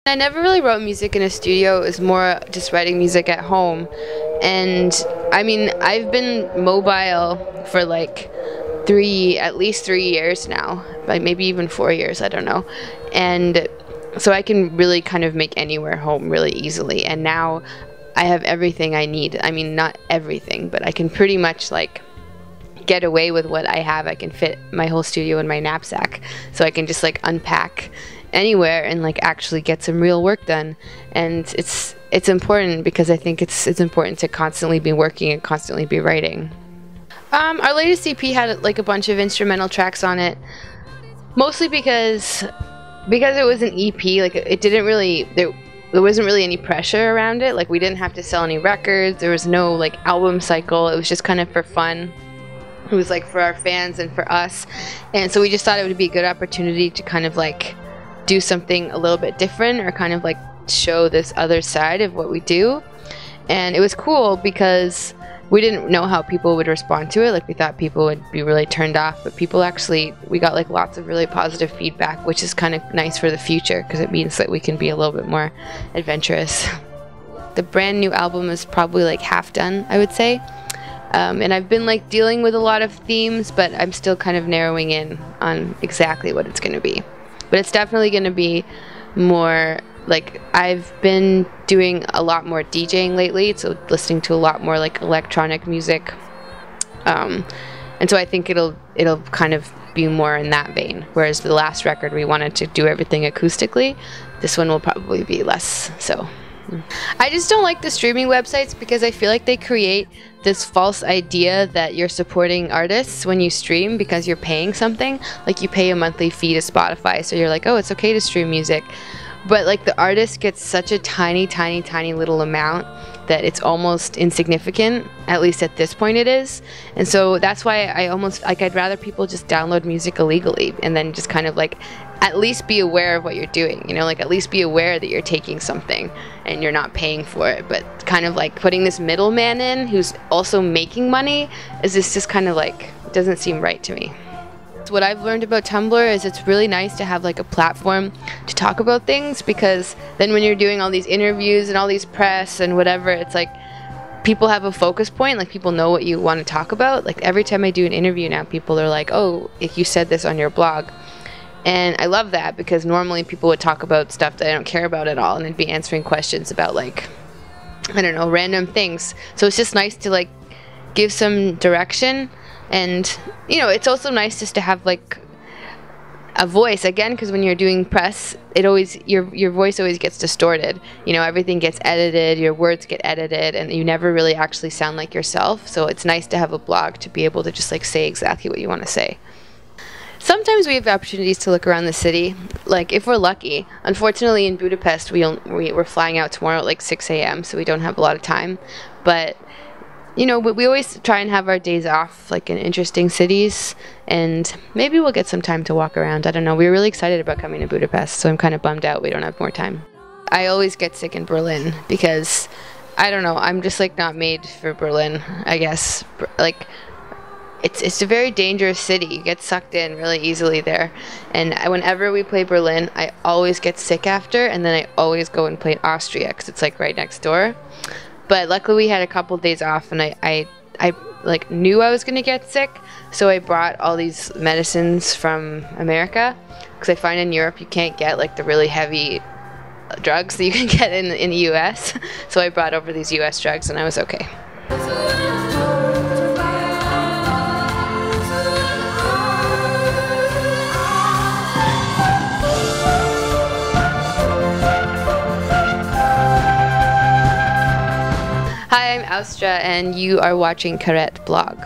I never really wrote music in a studio. It was more just writing music at home. And I mean, I've been mobile for like at least 3 years now, like maybe even 4 years, I don't know. And so I can really kind of make anywhere home really easily. And now I have everything I need. I mean, not everything, but I can pretty much like get away with what I have. I can fit my whole studio in my knapsack, so I can just like unpack anywhere and like actually get some real work done. And it's important because I think it's important to constantly be working and constantly be writing. Our latest EP had like a bunch of instrumental tracks on it, mostly because it was an EP. Like it didn't really there wasn't really any pressure around it. Like we didn't have to sell any records. There was no like album cycle. It was just kind of for fun. It was like for our fans and for us. And so we just thought it would be a good opportunity to kind of like do something a little bit different, or kind of like show this other side of what we do. And it was cool because we didn't know how people would respond to it. Like we thought people would be really turned off, but people actually, we got like lots of really positive feedback, which is kind of nice for the future because it means that we can be a little bit more adventurous. The brand new album is probably like half done, I would say. And I've been like dealing with a lot of themes, but I'm still kind of narrowing in on exactly what it's going to be. But it's definitely going to be more like, I've been doing a lot more DJing lately, so listening to a lot more like electronic music. And so I think it'll kind of be more in that vein. Whereas the last record we wanted to do everything acoustically, this one will probably be less so. I just don't like the streaming websites because I feel like they create this false idea that you're supporting artists when you stream because you're paying something. Like you pay a monthly fee to Spotify, so you're like, oh, it's okay to stream music. But like the artist gets such a tiny, tiny, tiny little amount that it's almost insignificant. At least at this point it is. And so that's why I almost, like, I'd rather people just download music illegally and then just kind of like at least be aware of what you're doing, you know, like at least be aware that you're taking something and you're not paying for it. But kind of like putting this middleman in who's also making money is just kind of like, it doesn't seem right to me. What I've learned about Tumblr is it's really nice to have like a platform to talk about things, because then when you're doing all these interviews and all these press and whatever, it's like people have a focus point, like people know what you want to talk about. Like every time I do an interview now, people are like, oh, if you said this on your blog. And I love that, because normally people would talk about stuff that I don't care about at all, and I'd be answering questions about like, I don't know, random things. So it's just nice to like give some direction. And, you know, it's also nice just to have like a voice again, because when you're doing press, it always, your voice always gets distorted. You know, everything gets edited, your words get edited, and you never really actually sound like yourself. So it's nice to have a blog to be able to just like say exactly what you want to say. Sometimes we have opportunities to look around the city, like if we're lucky. Unfortunately, in Budapest, we're flying out tomorrow at like 6 a.m., so we don't have a lot of time. But you know, we always try and have our days off, like in interesting cities, and maybe we'll get some time to walk around. I don't know. We were really excited about coming to Budapest, so I'm kind of bummed out we don't have more time. I always get sick in Berlin because, I don't know, I'm just like not made for Berlin, I guess. Like, it's a very dangerous city. You get sucked in really easily there. And whenever we play Berlin, I always get sick after, and then I always go and play Austria because it's like right next door. But luckily we had a couple of days off, and I like knew I was going to get sick, so I brought all these medicines from America, because I find in Europe you can't get like the really heavy drugs that you can get in the US. So I brought over these US drugs and I was okay. Hi, I'm Austra, and you are watching Kert blog.